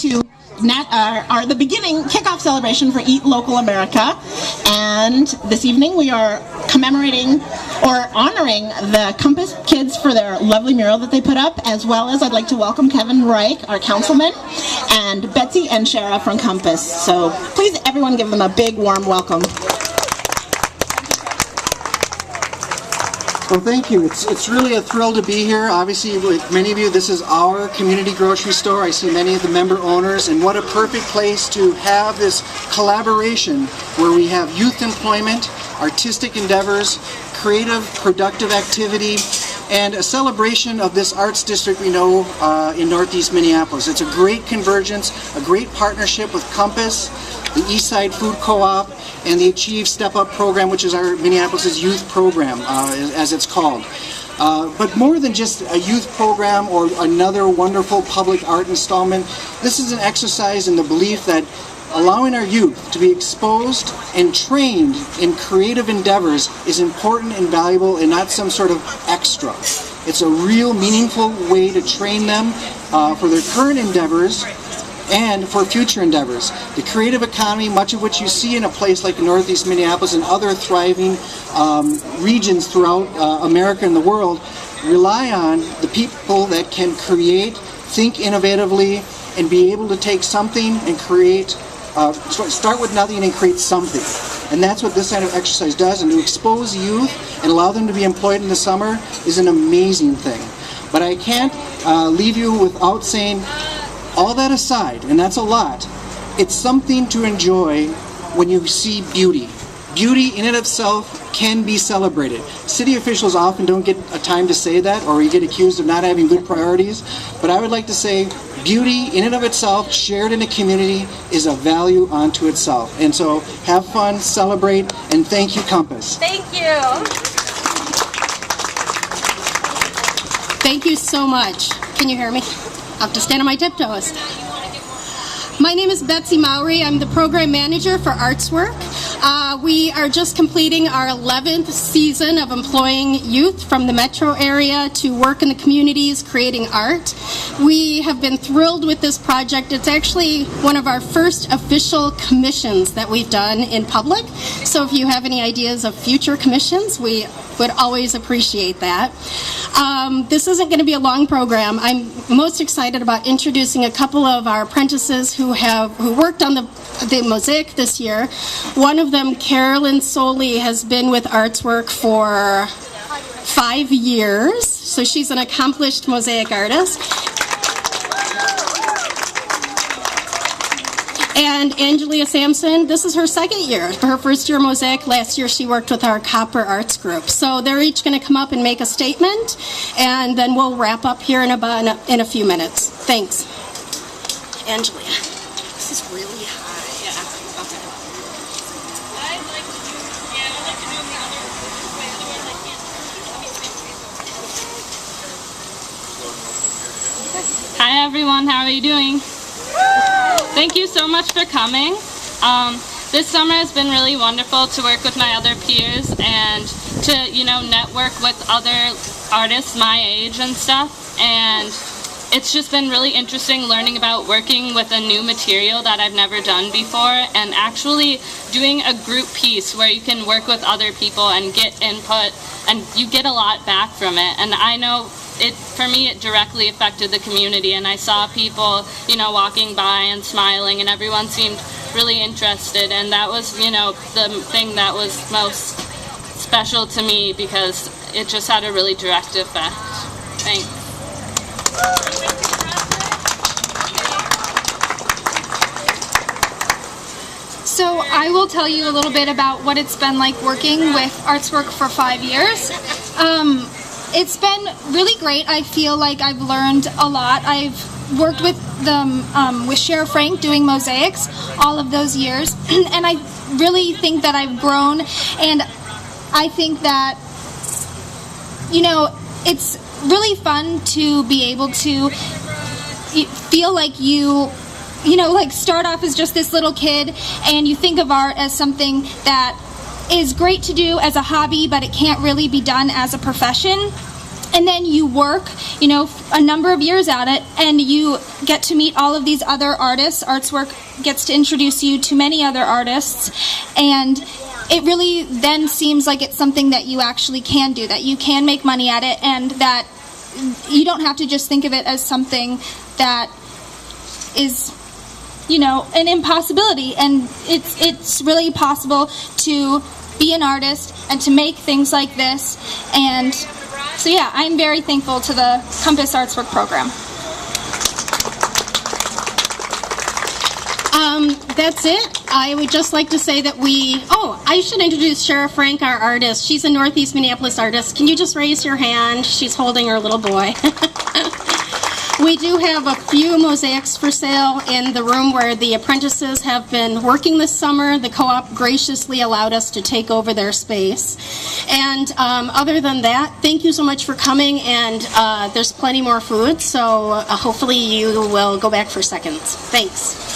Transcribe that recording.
to the beginning kickoff celebration for Eat Local America, and this evening we are commemorating or honoring the Compass kids for their lovely mural that they put up, as well as I'd like to welcome Kevin Reich, our councilman, and Betsy and Shara from Compass. So please everyone give them a big warm welcome. Well, thank you. It's really a thrill to be here. Obviously, like many of you, this is our community grocery store. I see many of the member owners, and what a perfect place to have this collaboration where we have youth employment, artistic endeavors, creative, productive activity, and a celebration of this arts district we know in Northeast Minneapolis. It's a great convergence, a great partnership with Compass, the Eastside Food Co-op, and the Achieve Step Up program, which is our Minneapolis' youth program, as it's called. But more than just a youth program or another wonderful public art installment, this is an exercise in the belief that allowing our youth to be exposed and trained in creative endeavors is important and valuable and not some sort of extra. It's a real meaningful way to train them for their current endeavors and for future endeavors. The creative economy, much of which you see in a place like Northeast Minneapolis and other thriving regions throughout America and the world, rely on the people that can create, think innovatively, and be able to take something and create, start with nothing and create something. And that's what this kind of exercise does, and to expose youth and allow them to be employed in the summer is an amazing thing. But I can't leave you without saying, all that aside, and that's a lot, it's something to enjoy when you see beauty. Beauty in and of itself can be celebrated. City officials often don't get a time to say that, or you get accused of not having good priorities, but I would like to say beauty in and of itself, shared in a community, is a value unto itself. And so have fun, celebrate, and thank you, Compass. Thank you. Thank you so much. Can you hear me? I have to stand on my tiptoes. My name is Betsy Mowry. I'm the program manager for ArtsWork. We are just completing our 11th season of employing youth from the metro area to work in the communities creating art. We have been thrilled with this project. It's actually one of our first official commissions that we've done in public. So if you have any ideas of future commissions, we would always appreciate that. This isn't going to be a long program. I'm most excited about introducing a couple of our apprentices who worked on the mosaic this year. One of them, Carolyn Soley, has been with ArtsWork for 5 years, so she's an accomplished mosaic artist. And Angelia Sampson, this is her second year. Her first year mosaic, last year she worked with our Copper Arts group. So they're each going to come up and make a statement, and then we'll wrap up here in a few minutes. Thanks. Angelia, this is really high. Yeah. Okay. Hi everyone, how are you doing? Thank you so much for coming. This summer has been really wonderful to work with my other peers and to, network with other artists my age and stuff. And it's just been really interesting learning about working with a new material that I've never done before, and actually doing a group piece where you can work with other people and get input, and you get a lot back from it. And I know for me, it directly affected the community, and I saw people, walking by and smiling, and everyone seemed really interested, and that was, the thing that was most special to me, because it just had a really direct effect. Thanks. So I will tell you a little bit about what it's been like working with ArtsWork for 5 years. It's been really great. I feel like I've learned a lot. I've worked with Sheriff Frank doing mosaics all of those years, and I really think that I've grown, and I think that, it's really fun to be able to feel like like start off as just this little kid, and you think of art as something that is great to do as a hobby, but it can't really be done as a profession. and then you work, you know, a number of years at it, and you get to meet all of these other artists. ArtsWork gets to introduce you to many other artists, and it really then seems like it's something that you actually can do, that you can make money at it, and that you don't have to just think of it as something that is, you know, an impossibility. And it's really possible to be an artist and to make things like this. And so yeah, I'm very thankful to the Compass ArtsWork program. That's it. I would just like to say that I should introduce Shara Frank, our artist. She's a Northeast Minneapolis artist. Can you just raise your hand? She's holding her little boy. We do have a few mosaics for sale in the room where the apprentices have been working this summer. The co-op graciously allowed us to take over their space. And other than that, thank you so much for coming, and there's plenty more food, so hopefully you will go back for seconds. Thanks.